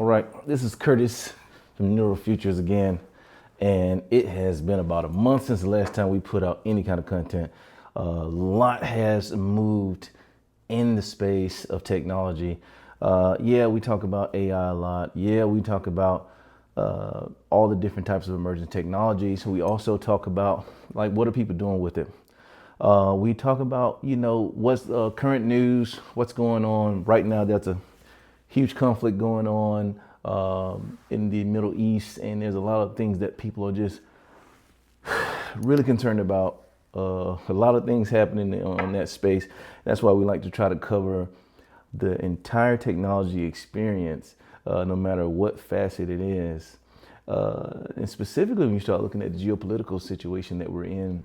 All right, this is Curtis from Neural Futures again, and it has been about a month since the last time we put out any kind of content. A lot has moved in the space of technology. Yeah, we talk about AI a lot. Yeah, we talk about all the different types of emerging technologies. We also talk about like what are people doing with it. We talk about what's current news, what's going on right now. That's a huge conflict going on in the Middle East, and there's a lot of things that people are just really concerned about. A lot of things happening on that space. That's why we like to try to cover the entire technology experience, no matter what facet it is. And specifically, when you start looking at the geopolitical situation that we're in,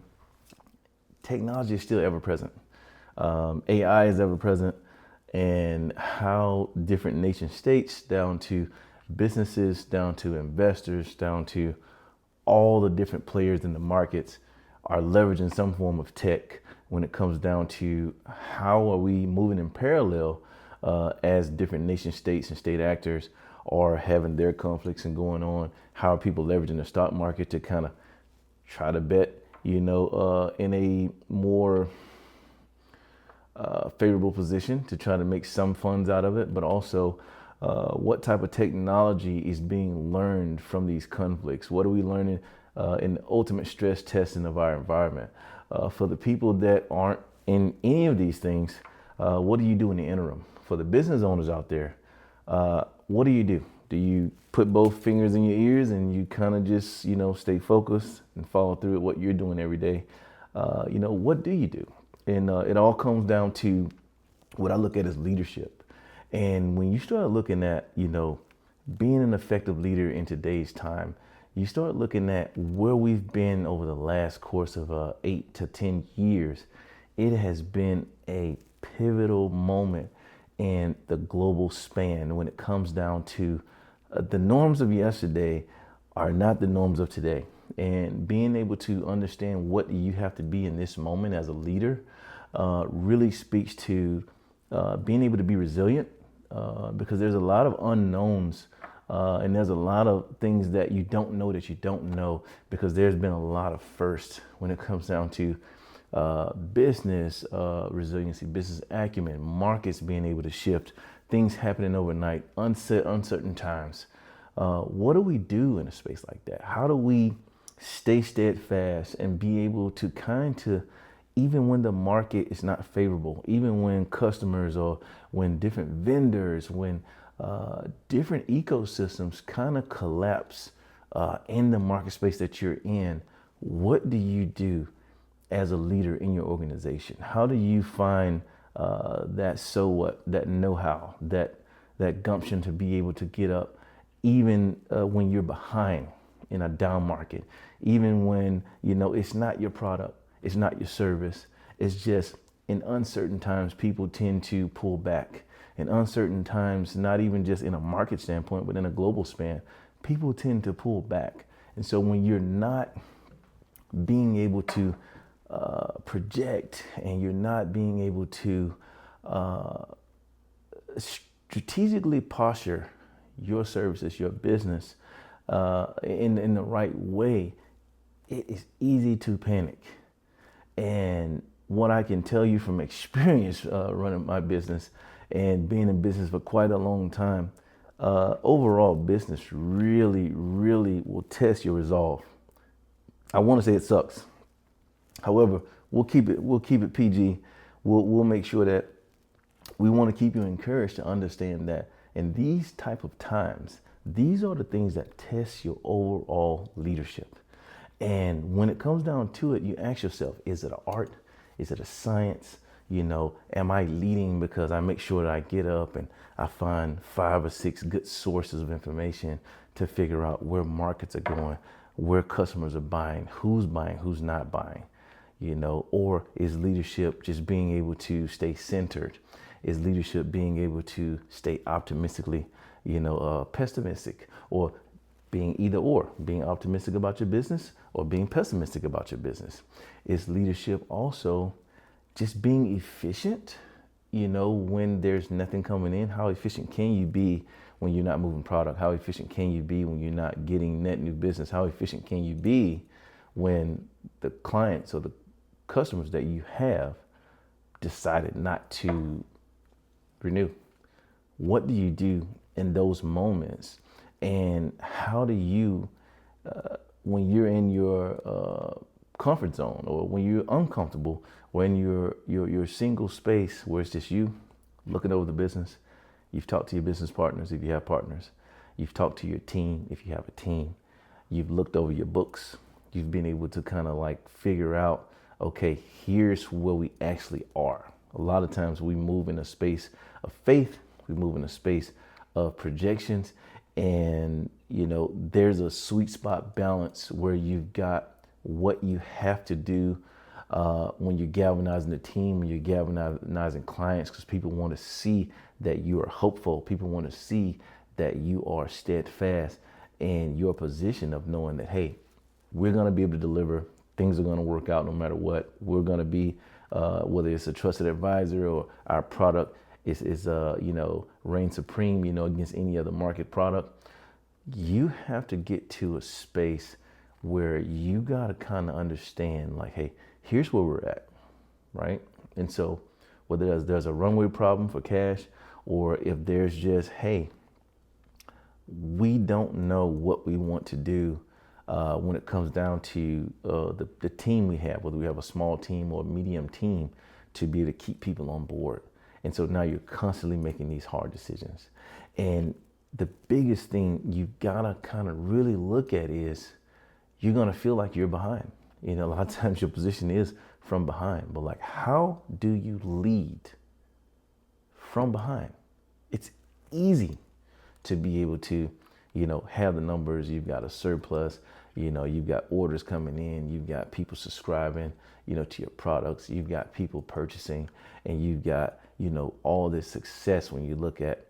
technology is still ever present. AI is ever present, and how different nation states, down to businesses, down to investors, down to all the different players in the markets are leveraging some form of tech when it comes down to how are we moving in parallel as different nation states and state actors are having their conflicts and going on. How are people leveraging the stock market to kind of try to bet, in a more favorable position to try to make some funds out of it, but also what type of technology is being learned from these conflicts? What are we learning in the ultimate stress testing of our environment? For the people that aren't in any of these things, what do you do in the interim? For the business owners out there, what do you do? Do you put both fingers in your ears and you kind of just, stay focused and follow through with what you're doing every day? What do you do? And it all comes down to what I look at as leadership. And when you start looking at, being an effective leader in today's time, you start looking at where we've been over the last course of 8 to 10 years. It has been a pivotal moment in the global span when it comes down to the norms of yesterday are not the norms of today. And being able to understand what you have to be in this moment as a leader really speaks to being able to be resilient, because there's a lot of unknowns and there's a lot of things that you don't know, because there's been a lot of firsts when it comes down to business resiliency, business acumen, markets being able to shift, things happening overnight, uncertain times. What do we do in a space like that? How do we stay steadfast and be able to even when the market is not favorable, even when customers or when different vendors, when different ecosystems kind of collapse in the market space that you're in, what do you do as a leader in your organization? How do you find that know-how, that gumption to be able to get up even when you're behind in a down market, even when it's not your product, it's not your service, it's just in uncertain times people tend to pull back. In uncertain times, not even just in a market standpoint, but in a global span, people tend to pull back. And so when you're not being able to project, and you're not being able to strategically posture your services, your business in the right way, it is easy to panic. And what I can tell you from experience running my business and being in business for quite a long time, overall business really, really will test your resolve. I want to say it sucks. However, we'll keep it PG. We'll make sure that we want to keep you encouraged to understand that in these type of times, these are the things that test your overall leadership. And when it comes down to it, you ask yourself, is it an art? Is it a science? Am I leading because I make sure that I get up and I find 5 or 6 good sources of information to figure out where markets are going, where customers are buying, who's not buying, or is leadership just being able to stay centered? Is leadership being able to stay optimistically, pessimistic, or being either or, being optimistic about your business or being pessimistic about your business? Is leadership also just being efficient, when there's nothing coming in? How efficient can you be when you're not moving product? How efficient can you be when you're not getting net new business? How efficient can you be when the clients or the customers that you have decided not to renew? What do you do in those moments? And how do you, when you're in your comfort zone, or when you're uncomfortable, when you're single space where it's just you looking over the business, you've talked to your business partners if you have partners, you've talked to your team if you have a team, you've looked over your books, you've been able to kind of like figure out, okay, here's where we actually are. A lot of times we move in a space of faith, we move in a space of projections, and there's a sweet spot balance where you've got what you have to do when you're galvanizing the team, when you're galvanizing clients, because people want to see that you are hopeful. People want to see that you are steadfast in your position of knowing that, hey, we're going to be able to deliver. Things are going to work out no matter what. We're going to be, whether it's a trusted advisor or our product is reign supreme, against any other market product. You have to get to a space where you got to kind of understand, like, hey, here's where we're at, right? And so whether there's a runway problem for cash, or if there's just, hey, we don't know what we want to do when it comes down to the team we have, whether we have a small team or a medium team, to be able to keep people on board. And so now you're constantly making these hard decisions. And the biggest thing you gotta kind of really look at is, you're gonna feel like you're behind. A lot of times your position is from behind, but like, how do you lead from behind? It's easy to be able to, have the numbers. You've got a surplus, you've got orders coming in, you've got people subscribing, to your products, you've got people purchasing, and you've got, all this success when you look at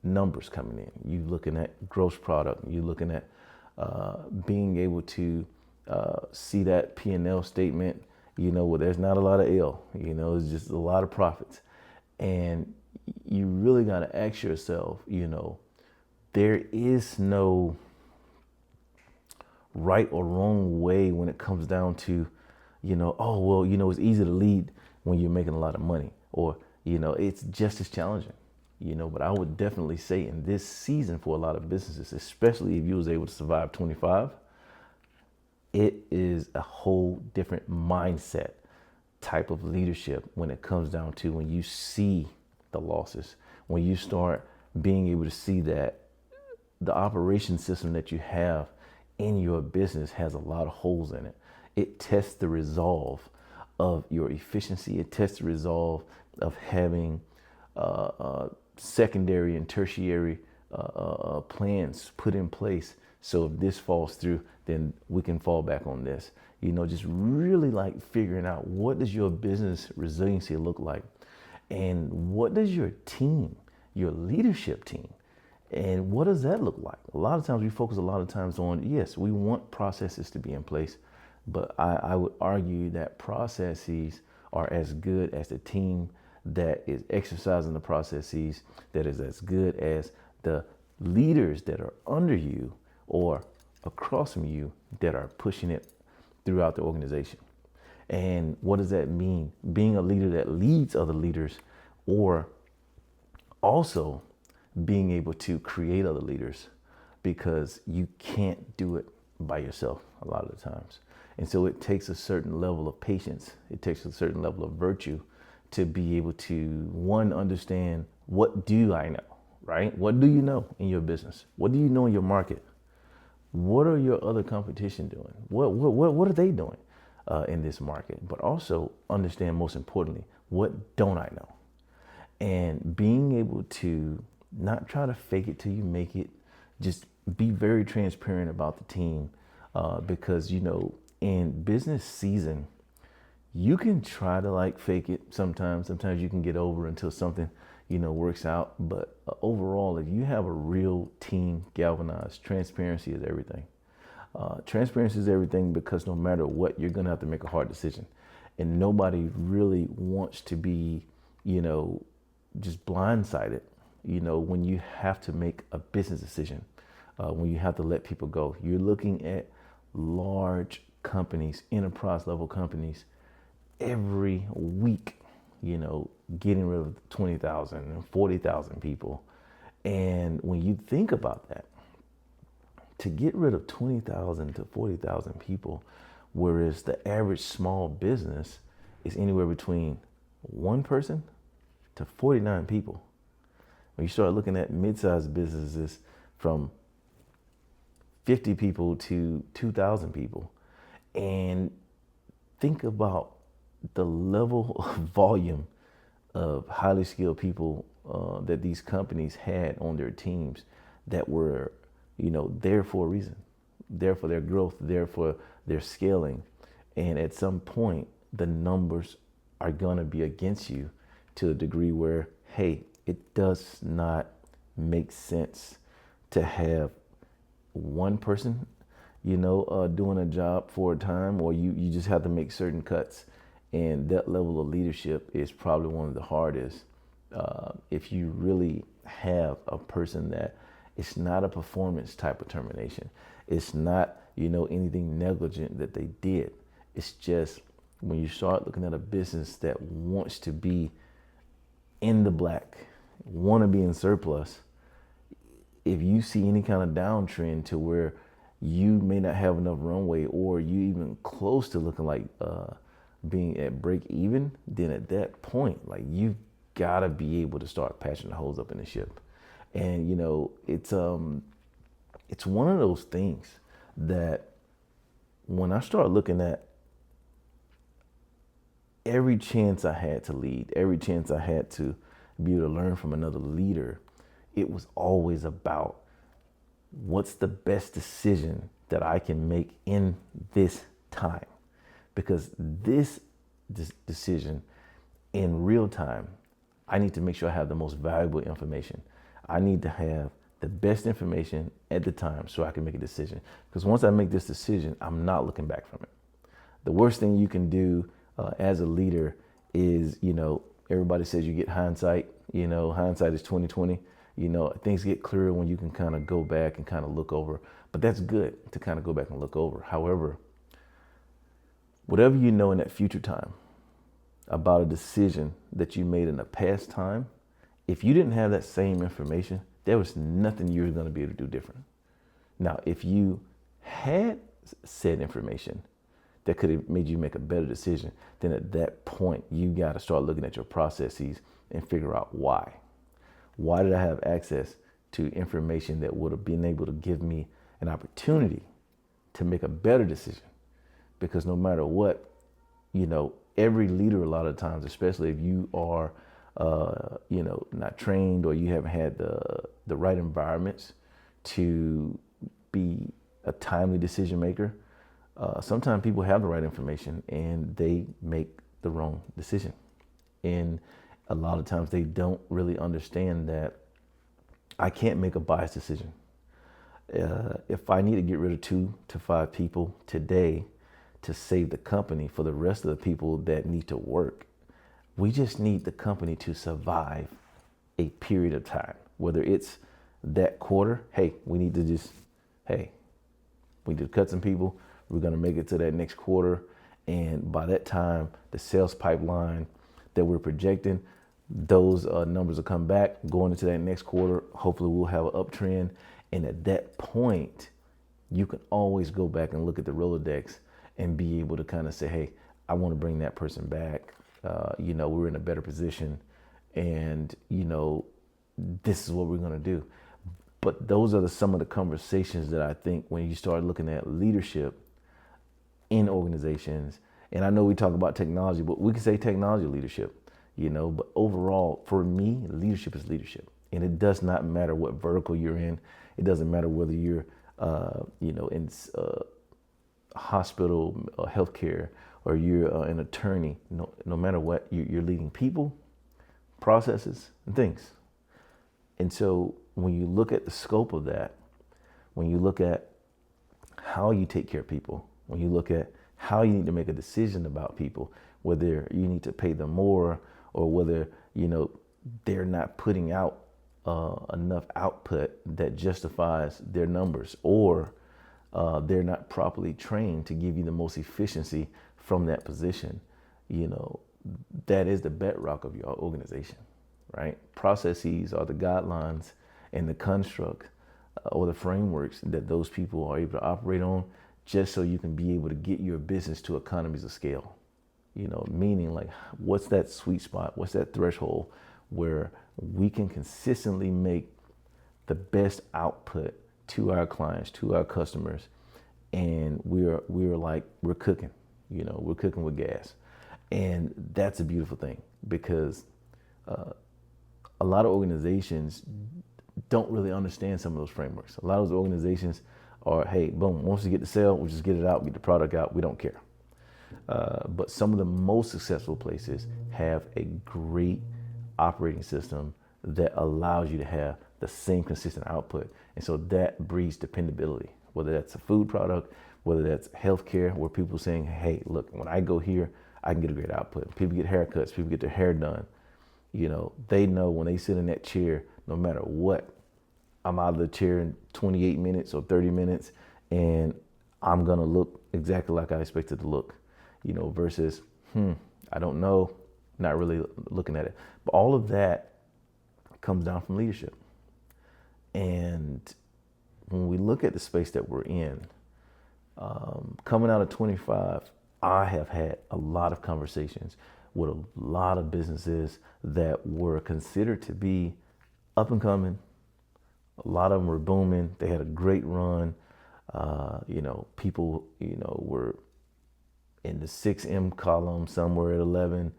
numbers coming in. You're looking at gross product, you're looking at being able to see that P&L statement, where there's not a lot of L, it's just a lot of profits. And you really got to ask yourself, there is no right or wrong way when it comes down to, it's easy to lead when you're making a lot of money, or, it's just as challenging. But I would definitely say in this season for a lot of businesses, especially if you was able to survive 25, it is a whole different mindset type of leadership when it comes down to when you see the losses, when you start being able to see that the operation system that you have in your business has a lot of holes in it. It tests the resolve of your efficiency. It tests the resolve of having secondary and tertiary plans put in place. So if this falls through, then we can fall back on this. Just really like figuring out, what does your business resiliency look like? And what does your team, your leadership team, and what does that look like? A lot of times we focus a lot of times on, yes, we want processes to be in place, but I would argue that processes are as good as the team that is exercising the processes, that is as good as the leaders that are under you or across from you that are pushing it throughout the organization. And what does that mean? Being a leader that leads other leaders, or also being able to create other leaders, because you can't do it by yourself a lot of the times. And so it takes a certain level of patience. It takes a certain level of virtue to be able to, one, understand, what do I know, right? What do you know in your business? What do you know in your market? What are your other competition doing? What are they doing in this market? But also understand, most importantly, what don't I know? And being able to not try to fake it till you make it, just be very transparent about the team, because, in business season, you can try to like fake it sometimes. Sometimes you can get over until something, works out. But overall, if you have a real team galvanized, transparency is everything. Transparency is everything, because no matter what, you're going to have to make a hard decision. And nobody really wants to be, just blindsided when you have to make a business decision, when you have to let people go, you're looking at large companies, enterprise level companies, every week, getting rid of 20,000 and 40,000 people. And when you think about that, to get rid of 20,000 to 40,000 people, whereas the average small business is anywhere between one person to 49 people. When you start looking at mid-sized businesses from 50 people to 2,000 people, and think about the level of volume of highly skilled people that these companies had on their teams that were, there for a reason, there for their growth, there for their scaling. And at some point, the numbers are going to be against you to a degree where, hey, it does not make sense to have one person, doing a job for a time, or you just have to make certain cuts. And that level of leadership is probably one of the hardest. If you really have a person that it's not a performance type of termination, it's not, anything negligent that they did. It's just when you start looking at a business that wants to be in the black, want to be in surplus, if you see any kind of downtrend to where you may not have enough runway, or you even close to looking like being at break even, then at that point, like, you've got to be able to start patching the holes up in the ship. And it's one of those things that when I start looking at every chance I had to lead, every chance I had to be able to learn from another leader, it was always about what's the best decision that I can make in this time. Because this decision in real time, I need to make sure I have the most valuable information. I need to have the best information at the time so I can make a decision. Because once I make this decision, I'm not looking back from it. The worst thing you can do as a leader is, everybody says you get hindsight. Hindsight is 20/20. Things get clearer when you can kind of go back and kind of look over. But that's good to kind of go back and look over. However, whatever you know in that future time about a decision that you made in the past time, if you didn't have that same information, there was nothing you were going to be able to do different. Now, if you had said information that could have made you make a better decision, then at that point, you got to start looking at your processes and figure out why. Why did I have access to information that would have been able to give me an opportunity to make a better decision? Because no matter what, every leader, a lot of times, especially if you are, not trained, or you haven't had the right environments to be a timely decision maker, sometimes people have the right information and they make the wrong decision. And a lot of times they don't really understand that I can't make a biased decision. If I need to get rid of 2 to 5 people today to save the company for the rest of the people that need to work, we just need the company to survive a period of time. Whether it's that quarter, we need to cut some people. We're going to make it to that next quarter. And by that time, the sales pipeline that we're projecting, those numbers will come back going into that next quarter. Hopefully we'll have an uptrend. And at that point, you can always go back and look at the Rolodex and be able to kind of say, hey, I want to bring that person back. We're in a better position, and, this is what we're going to do. But those are some of the conversations that I think when you start looking at leadership in organizations, and I know we talk about technology, but we can say technology leadership, but overall, for me, leadership is leadership. And it does not matter what vertical you're in. It doesn't matter whether you're, in hospital or healthcare, or you're an attorney. No matter what, you're leading people, processes, and things. And so when you look at the scope of that, when you look at how you take care of people, when you look at how you need to make a decision about people, whether you need to pay them more, or whether, they're not putting out enough output that justifies their numbers, or they're not properly trained to give you the most efficiency from that position. You know, that is the bedrock of your organization, right? Processes are the guidelines and the construct or the frameworks that those people are able to operate on, just so you can be able to get your business to economies of scale. You know, meaning like, what's that sweet spot? What's that threshold where we can consistently make the best output to our clients, to our customers, and we're cooking. You know, we're cooking with gas, and that's a beautiful thing, because a lot of organizations don't really understand some of those frameworks. A lot of those organizations are, hey, boom, once we get the sale, we just get it out, get the product out, we don't care. But some of the most successful places have a great operating system that allows you to have the same consistent output. And so that breeds dependability, whether that's a food product, whether that's healthcare, where people are saying, hey, look, when I go here, I can get a great output. People get haircuts, people get their hair done. You know, they know when they sit in that chair, no matter what, I'm out of the chair in 28 minutes or 30 minutes, and I'm gonna look exactly like I expected to look, you know, versus, I don't know, not really looking at it. But all of that comes down from leadership. And when we look at the space that we're in, coming out of 25, I have had a lot of conversations with a lot of businesses that were considered to be up and coming. A lot of them were booming. They had a great run. You know, people, you know, were in the 6M column, somewhere at 11.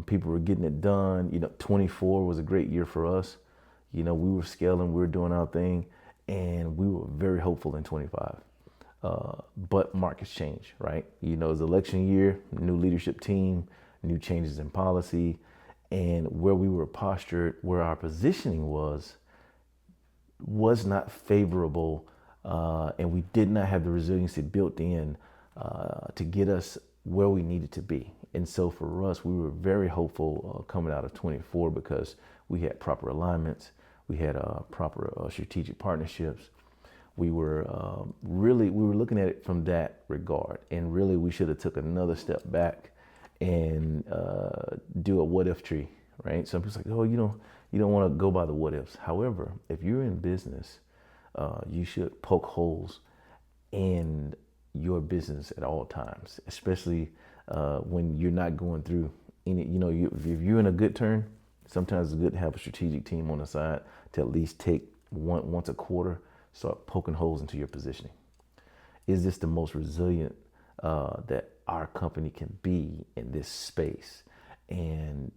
People were getting it done. You know, 24 was a great year for us. You know, we were scaling, we were doing our thing, and we were very hopeful in 25. But markets change, right? You know, it's election year, new leadership team, new changes in policy, and where we were postured, where our positioning was not favorable, and we did not have the resiliency built in to get us where we needed to be. And so for us, we were very hopeful coming out of 24, because we had proper alignments, we had proper strategic partnerships. We were looking at it from that regard, and really we should have took another step back and do a what if tree, right? Some people's like, oh, you don't want to go by the what ifs. However, if you're in business, you should poke holes in your business at all times, especially when you're not going through any, you know, if you're in a good turn, sometimes it's good to have a strategic team on the side to at least take once a quarter, start poking holes into your positioning. Is this the most resilient that our company can be in this space? And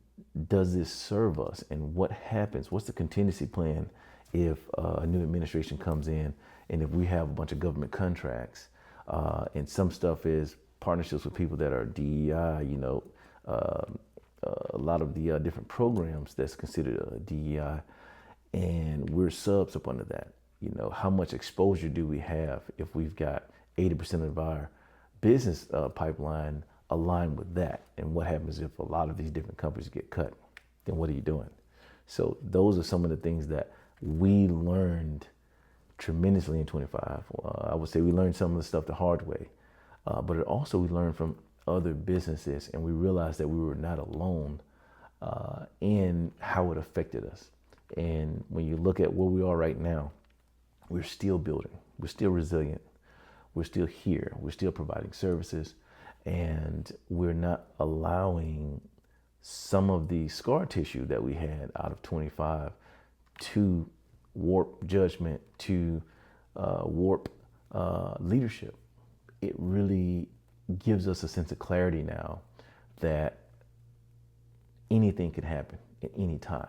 does this serve us? And what happens? What's the contingency plan if a new administration comes in, and if we have a bunch of government contracts, and some stuff is partnerships with people that are DEI, you know, a lot of the different programs that's considered DEI, and we're subs up under that. You know, how much exposure do we have if we've got 80% of our business pipeline aligned with that? And what happens if a lot of these different companies get cut? Then what are you doing? So those are some of the things that we learned tremendously in 25. I would say we learned some of the stuff the hard way, but also we learned from other businesses, and we realized that we were not alone in how it affected us. And when you look at where we are right now, we're still building, we're still resilient, we're still here, we're still providing services, and we're not allowing some of the scar tissue that we had out of 25 to warp judgment, to warp leadership. It really gives us a sense of clarity now that anything can happen at any time.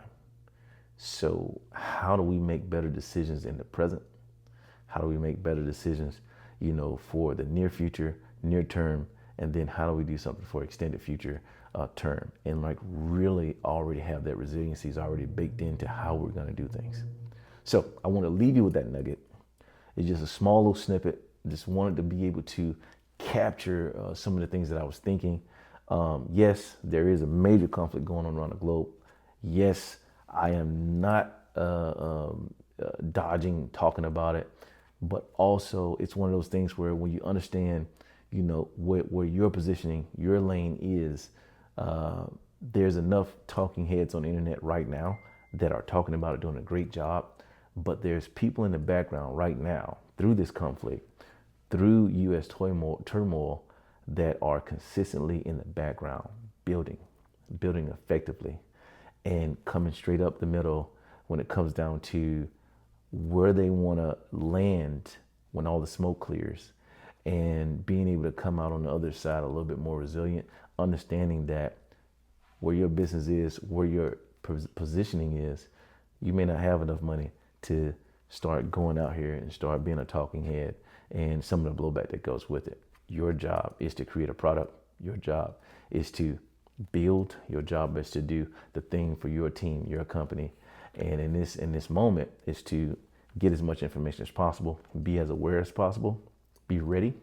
So how do we make better decisions in the present? How do we make better decisions, you know, for the near future, near term, and then how do we do something for extended future term? And like really already have that resiliency is already baked into how we're going to do things. So I want to leave you with that nugget. It's just a small little snippet. Just wanted to be able to capture some of the things that I was thinking. Yes, there is a major conflict going on around the globe. Yes, I am not dodging talking about it, but also it's one of those things where when you understand, where your positioning, your lane is, there's enough talking heads on the internet right now that are talking about it, doing a great job. But there's people in the background right now through this conflict, through U.S. turmoil, that are consistently in the background building effectively and coming straight up the middle when it comes down to where they want to land when all the smoke clears, and being able to come out on the other side a little bit more resilient, understanding that where your business is, where your positioning is, you may not have enough money to start going out here and start being a talking head and some of the blowback that goes with it. Your job is to create a product. Your job is to build. Your job is to do the thing for your team, your company. And in this moment is to get as much information as possible, be as aware as possible, be ready,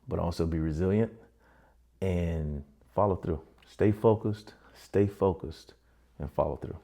but also be resilient and follow through. Stay focused, and follow through.